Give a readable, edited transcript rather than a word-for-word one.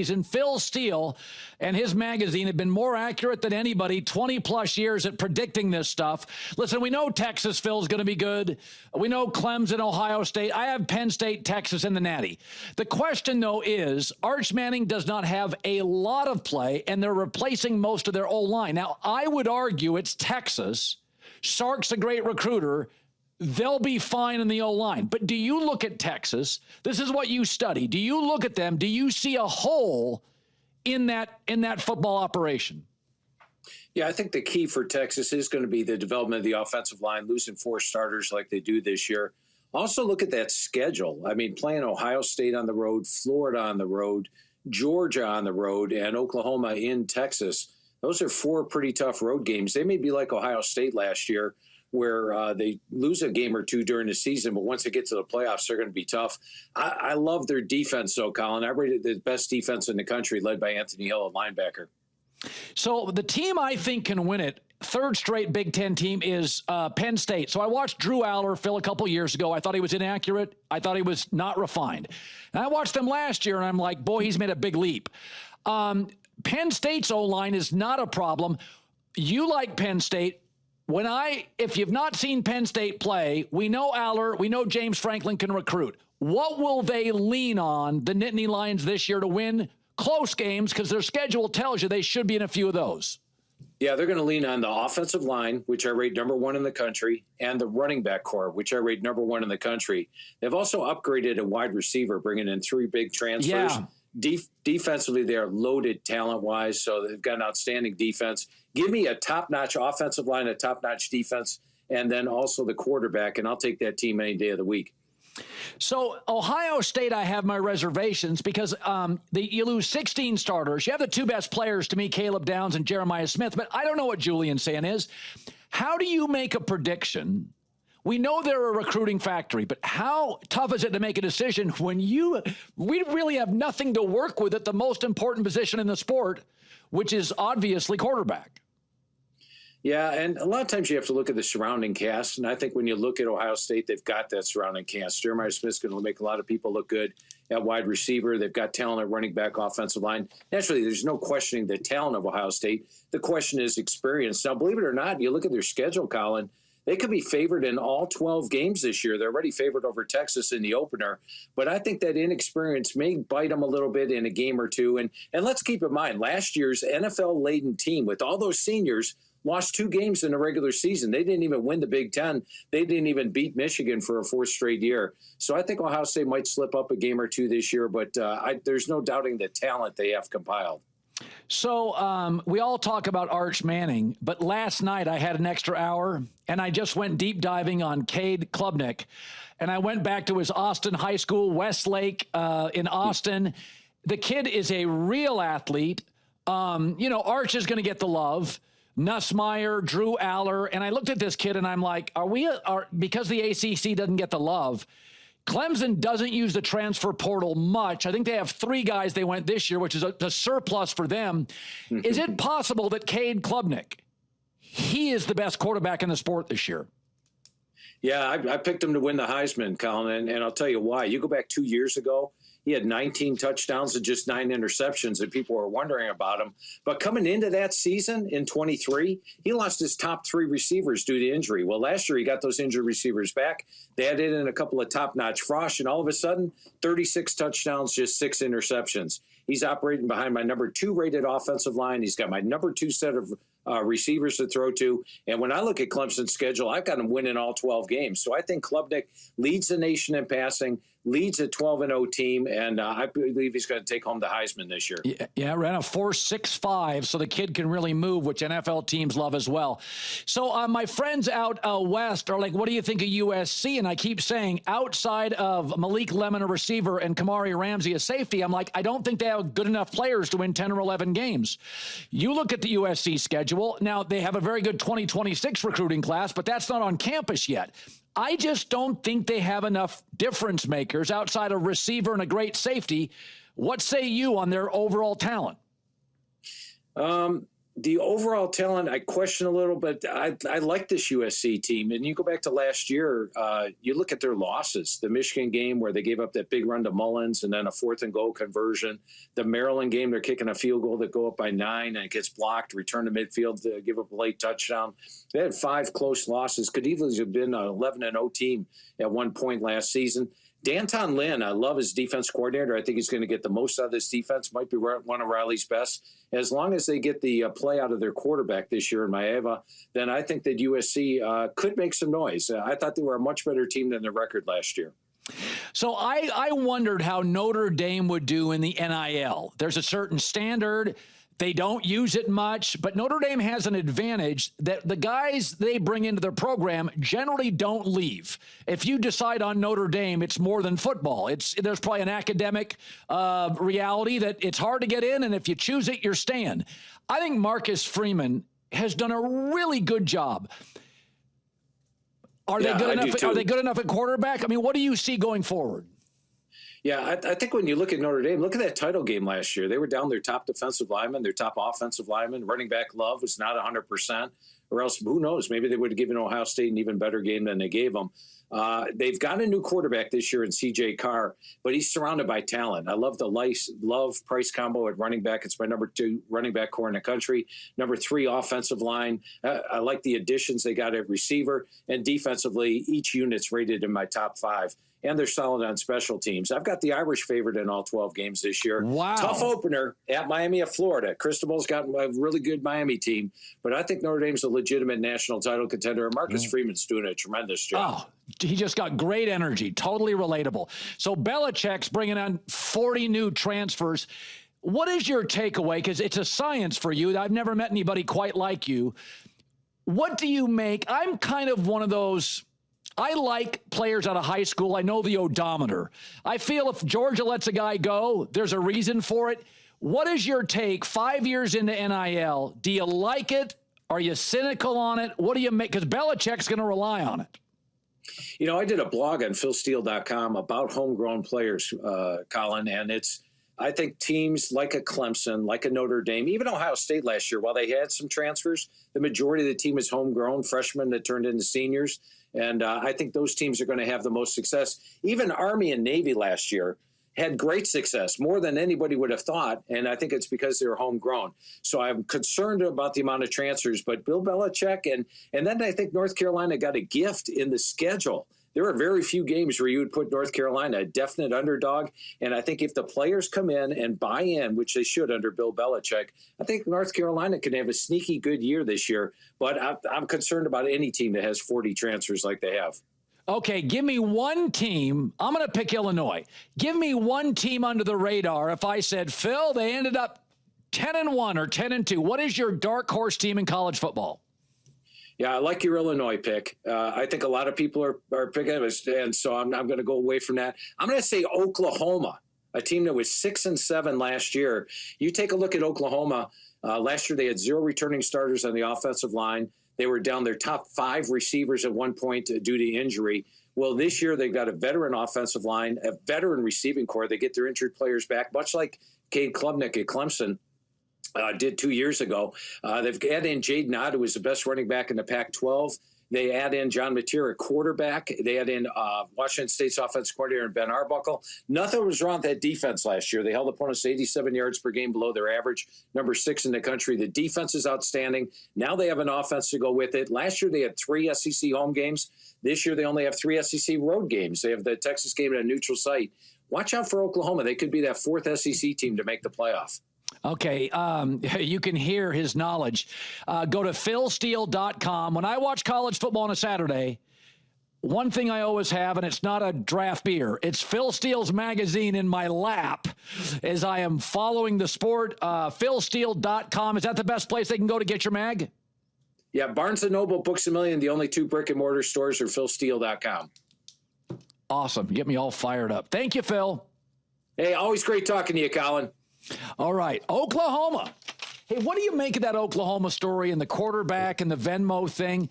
And Phil Steele and his magazine have been more accurate than anybody 20-plus years at predicting this stuff. Listen, we know Texas, Phil's going to be good. We know Clemson, Ohio State. I have Penn State, Texas in the Natty. The question, though, is Arch Manning does not have a lot of play, and they're replacing most of their O-line. Now, I would argue it's Texas. Sark's a great recruiter. They'll be fine in the O-line. But do you look at Texas? This is what you study. Do you look at them? Do you see a hole in that football operation? Yeah, I think the key for Texas is going to be the development of the offensive line, losing 4 starters like they do this year. Also look at that schedule. I mean, playing Ohio State on the road, Florida on the road, Georgia on the road, and Oklahoma in Texas. Those are 4 pretty tough road games. They may be like Ohio State last year, where they lose a game or 2 during the season, but once they get to the playoffs, they're going to be tough. I love their defense, though, Colin. I rated the best defense in the country, led by Anthony Hill, a linebacker. So the team I think can win it, third straight Big Ten team, is Penn State. So I watched Drew Aller, Phil, a couple years ago. I thought he was inaccurate. I thought he was not refined. And I watched them last year, and I'm like, boy, he's made a big leap. Penn State's O-line is not a problem. You like Penn State. If you've not seen Penn State play, we know Aller, we know James Franklin can recruit. What will they lean on, the Nittany Lions, this year to win close games? Because their schedule tells you they should be in a few of those. Yeah, they're going to lean on the offensive line, which I rate number 1 in the country, and the running back core, which I rate number 1 in the country. They've also upgraded a wide receiver, bringing in 3 big transfers. Yeah. Defensively, they're loaded talent-wise, so they've got an outstanding defense. Give me a top-notch offensive line, a top-notch defense, and then also the quarterback, and I'll take that team any day of the week. So Ohio State, I have my reservations because you lose 16 starters. You have the 2 best players to me, Caleb Downs and Jeremiah Smith, but I don't know what Julian's saying is. How do you make a prediction? We know they're a recruiting factory, but how tough is it to make a decision when we really have nothing to work with at the most important position in the sport, which is obviously quarterback? Yeah, and a lot of times you have to look at the surrounding cast, and I think when you look at Ohio State, they've got that surrounding cast. Jeremiah Smith's going to make a lot of people look good at wide receiver. They've got talent at running back, offensive line. Naturally, there's no questioning the talent of Ohio State. The question is experience. Now, believe it or not, you look at their schedule, Colin, they could be favored in all 12 games this year. They're already favored over Texas in the opener. But I think that inexperience may bite them a little bit in a game or 2. And let's keep in mind, last year's NFL-laden team with all those seniors lost 2 games in the regular season. They didn't even win the Big Ten. They didn't even beat Michigan for a 4th straight year. So I think Ohio State might slip up a game or 2 this year, but there's no doubting the talent they have compiled. So we all talk about Arch Manning, but last night I had an extra hour, and I just went deep diving on Cade Klubnik, and I went back to his Austin High School, Westlake in Austin. The kid is a real athlete. Arch is going to get the love. Nussmeier, Drew Aller, and I looked at this kid, and I'm like, because the ACC doesn't get the love, Clemson doesn't use the transfer portal much. I think they have 3 guys they went this year, which is a surplus for them. Is it possible that Cade Klubnik, he is the best quarterback in the sport this year? Yeah, I picked him to win the Heisman, Colin, and I'll tell you why. You go back 2 years ago, he had 19 touchdowns and just 9 interceptions, and people were wondering about him. But coming into that season in 23, he lost his top 3 receivers due to injury. Well, last year he got those injured receivers back. They added in a couple of top-notch frosh, and all of a sudden, 36 touchdowns, just 6 interceptions. He's operating behind my number 2 rated offensive line. He's got my number 2 set of receivers to throw to. And when I look at Clemson's schedule, I've got him winning all 12 games. So I think Klubnik leads the nation in passing, leads a 12-0 team, and I believe he's going to take home the Heisman this year. Yeah, ran a 4.65, so the kid can really move, which NFL teams love as well. So my friends out west are like, what do you think of USC? And I keep saying, outside of Malik Lemon, a receiver, and Kamari Ramsey, a safety, I'm like, I don't think they have good enough players to win 10 or 11 games. You look at the USC schedule. Now, they have a very good 2026 recruiting class, but that's not on campus yet. I just don't think they have enough difference makers outside a receiver and a great safety. What say you on their overall talent? The overall talent, I question a little, but I like this USC team. And you go back to last year, you look at their losses. The Michigan game where they gave up that big run to Mullins and then a 4th-and-goal conversion. The Maryland game, they're kicking a field goal that go up by 9 and it gets blocked, return to midfield to give up a late touchdown. They had 5 close losses. Could easily have been an 11-0 team at one point last season. Danton Lynn, I love his defense coordinator. I think he's going to get the most out of this defense. Might be one of Riley's best. As long as they get the play out of their quarterback this year in Maeva, then I think that USC could make some noise. I thought they were a much better team than their record last year. So I wondered how Notre Dame would do in the NIL. There's a certain standard. They don't use it much, but Notre Dame has an advantage that the guys they bring into their program generally don't leave. If you decide on Notre Dame, it's more than football. There's probably an academic reality that it's hard to get in, and if you choose it, you're staying. I think Marcus Freeman has done a really good job. Are they good enough? Are they good enough at quarterback? I mean, what do you see going forward? Yeah, I think when you look at Notre Dame, look at that title game last year. They were down their top defensive lineman, their top offensive lineman. Running back Love was not 100%, or else who knows? Maybe they would have given Ohio State an even better game than they gave them. They've got a new quarterback this year in C.J. Carr, but he's surrounded by talent. I love the Love-Price combo at running back. It's my number 2 running back core in the country. Number 3 offensive line. I like the additions they got at receiver. And defensively, each unit's rated in my top 5. And they're solid on special teams. I've got the Irish favorite in all 12 games this year. Wow. Tough opener at Miami of Florida. Cristobal's got a really good Miami team, but I think Notre Dame's a legitimate national title contender. And Marcus Freeman's doing a tremendous job. Oh, he just got great energy, totally relatable. So Belichick's bringing on 40 new transfers. What is your takeaway? Because it's a science for you. I've never met anybody quite like you. What do you make? I'm kind of one of those... I like players out of high school. I know the odometer. I feel if Georgia lets a guy go, there's a reason for it. What is your take 5 years into NIL? Do you like it? Are you cynical on it? What do you make? Because Belichick's going to rely on it. You know, I did a blog on philsteele.com about homegrown players, Colin, and I think teams like a Clemson, like a Notre Dame, even Ohio State last year, while they had some transfers, the majority of the team is homegrown, freshmen that turned into seniors. And I think those teams are going to have the most success. Even Army and Navy last year had great success, more than anybody would have thought. And I think it's because they were homegrown. So I'm concerned about the amount of transfers. But Bill Belichick, and then I think North Carolina got a gift in the schedule. There are very few games where you would put North Carolina a definite underdog. And I think if the players come in and buy in, which they should under Bill Belichick, I think North Carolina can have a sneaky good year this year. But I'm concerned about any team that has 40 transfers like they have. Okay, give me one team. I'm going to pick Illinois. Give me one team under the radar. If I said, Phil, they ended up 10-1 or 10-2. What is your dark horse team in college football? Yeah, I like your Illinois pick. I think a lot of people are picking it, and so I'm going to go away from that. I'm going to say Oklahoma, a team that was 6-7 last year. You take a look at Oklahoma. Last year they had 0 returning starters on the offensive line. They were down their top 5 receivers at one point due to injury. Well, this year they've got a veteran offensive line, a veteran receiving core. They get their injured players back, much like Cade Klubnik at Clemson. Did 2 years ago. They've added in Jaden Ott, who was the best running back in the Pac-12. They add in John Mateer, quarterback. They add in Washington State's offensive coordinator, Ben Arbuckle. Nothing was wrong with that defense last year. They held opponents to 87 yards per game below their average, number 6 in the country. The defense is outstanding. Now they have an offense to go with it. Last year they had 3 SEC home games. This year they only have 3 SEC road games. They have the Texas game at a neutral site. Watch out for Oklahoma. They could be that 4th SEC team to make the playoff. Okay, you can hear his knowledge. Go to philsteele.com. When I watch college football on a Saturday, one thing I always have, and it's not a draft beer, it's Phil Steele's magazine in my lap as I am following the sport. Philsteele.com, is that the best place they can go to get your mag? Yeah, Barnes & Noble, Books A Million, the only 2 brick-and-mortar stores are philsteele.com. Awesome. You get me all fired up. Thank you, Phil. Hey, always great talking to you, Colin. All right, Oklahoma. Hey, what do you make of that Oklahoma story and the quarterback and the Venmo thing?